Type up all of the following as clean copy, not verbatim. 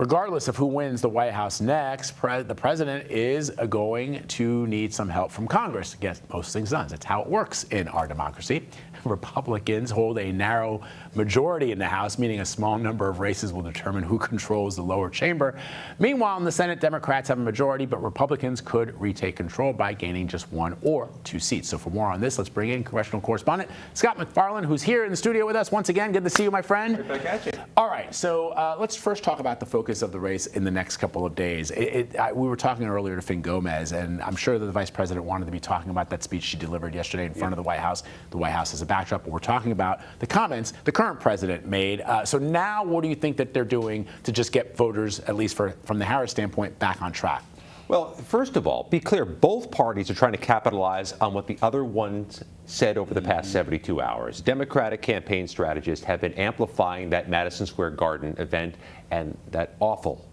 Regardless of who wins the White House next, the president is going to need some help from Congress to get most things done. That's how it works in our democracy. Republicans hold a narrow majority in the House, meaning a small number of races will determine who controls the lower chamber. Meanwhile, in the Senate, Democrats have a majority, but Republicans could retake control by gaining just 1 or 2 seats. So for more on this, let's bring in congressional correspondent Scott MacFarlane, who's here in the studio with us once again. Good to see you, my friend. Right back at you. All right, so let's first talk about the focus of the race in the next couple of days. We were talking earlier to Finn Gomez, and I'm sure that the vice president wanted to be talking about that speech she delivered yesterday in front of the White House. The White House is a backdrop, but we're talking about the comments the current president made. So now what do you think that they're doing to just get voters, at least from the Harris standpoint, back on track? Well, first of all, be clear, both parties are trying to capitalize on what the other ones said over the past 72 hours. Democratic campaign strategists have been amplifying that Madison Square Garden event and that awful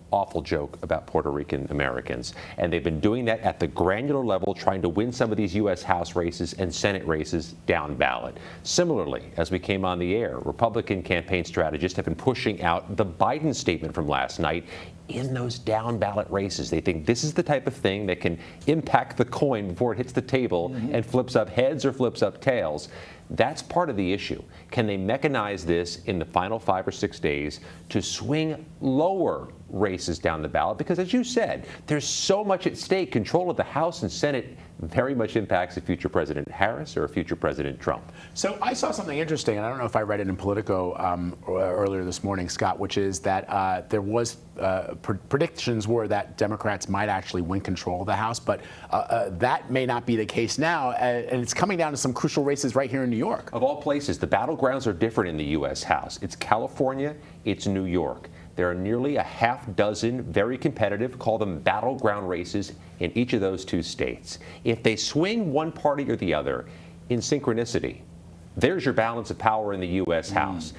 joke about Puerto Rican Americans. And they've been doing that at the granular level, trying to win some of these U.S. House races and Senate races down ballot. Similarly, as we came on the air, Republican campaign strategists have been pushing out the Biden statement from last night in those down ballot races. They think this is the type of thing that can impact the coin before it hits the table and flips up heads or flips up tails. That's part of the issue. Can they mechanize this in the final 5 or 6 days to swing lower races down the ballot? Because as you said, there's so much at stake. Control of the House and Senate very much impacts a future President Harris or a future President Trump. So I saw something interesting, and I don't know if I read it in Politico earlier this morning, Scott, which is that there was predictions were that Democrats might actually win control of the House, but that may not be the case now, and it's coming down to some crucial races right here in New York. Of all places, the battlegrounds are different in the U.S. House. It's California, it's New York. There are nearly a half dozen very competitive, call them battleground races, in each of those 2 states. If they swing one party or the other in synchronicity, there's your balance of power in the U.S. House.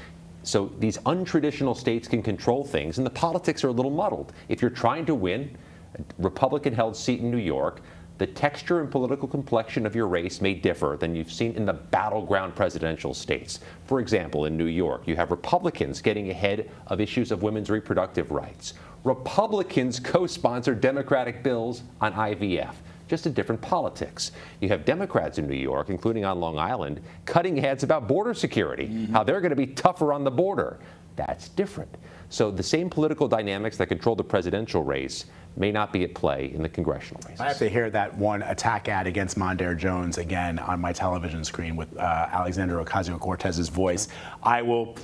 So these untraditional states can control things, and the politics are a little muddled. If you're trying to win a Republican-held seat in New York, the texture and political complexion of your race may differ than you've seen in the battleground presidential states. For example, in New York, you have Republicans getting ahead of issues of women's reproductive rights. Republicans co-sponsor Democratic bills on IVF. Just a different politics. You have Democrats in New York, including on Long Island, cutting heads about border security, how they're going to be tougher on the border. That's different. So the same political dynamics that control the presidential race may not be at play in the congressional races. I have to hear that one attack ad against Mondaire Jones again on my television screen with Alexandria Ocasio-Cortez's voice. I will...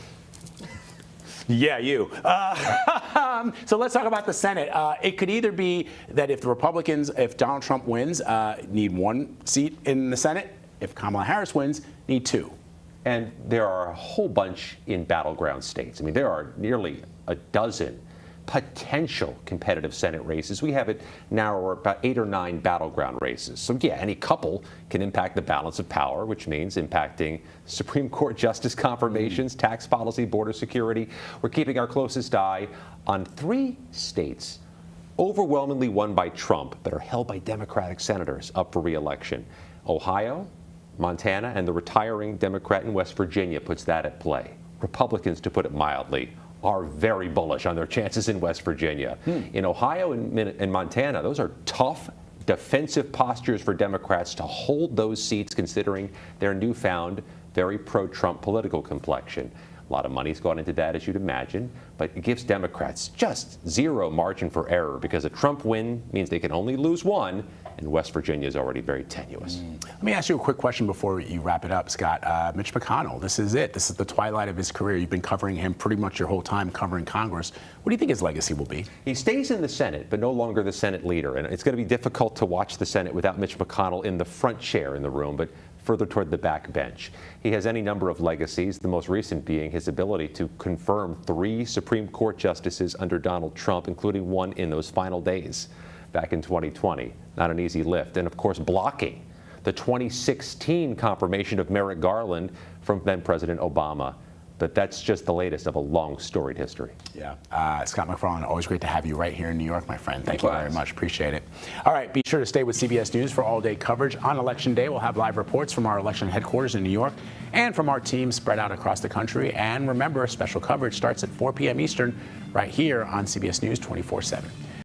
Yeah, you. So let's talk about the Senate. It could either be that if Donald Trump wins, need 1 seat in the Senate. If Kamala Harris wins, need 2. And there are a whole bunch in battleground states. I mean, there are nearly a dozen potential competitive Senate races. We have it now about 8 or 9 battleground races. So yeah, any couple can impact the balance of power, which means impacting Supreme Court justice confirmations, tax policy, border security. We're keeping our closest eye on 3 states overwhelmingly won by Trump that are held by Democratic senators up for re-election. Ohio, Montana, and the retiring Democrat in West Virginia puts that at play. Republicans, to put it mildly, are very bullish on their chances in West Virginia. In Ohio and Montana, those are tough defensive postures for Democrats to hold those seats, considering their newfound, very pro-Trump political complexion. A lot of money's gone into that, as you'd imagine, but it gives Democrats just 0 margin for error, because a Trump win means they can only lose 1, and West Virginia is already very tenuous. Let me ask you a quick question before you wrap it up, Scott. Mitch McConnell, this is it. This is the twilight of his career. You've been covering him pretty much your whole time covering Congress. What do you think his legacy will be? He stays in the Senate, but no longer the Senate leader. And it's going to be difficult to watch the Senate without Mitch McConnell in the front chair in the room, but further toward the back bench. He has any number of legacies, the most recent being his ability to confirm 3 Supreme Court justices under Donald Trump, including 1 in those final days back in 2020. Not an easy lift. And of course, blocking the 2016 confirmation of Merrick Garland from then President Obama But that's just the latest of a long, storied history. Yeah. Scott MacFarlane, always great to have you right here in New York, my friend. Thank you very much. Appreciate it. All right. Be sure to stay with CBS News for all-day coverage. On Election Day, we'll have live reports from our election headquarters in New York and from our team spread out across the country. And remember, special coverage starts at 4 p.m. Eastern right here on CBS News 24/7.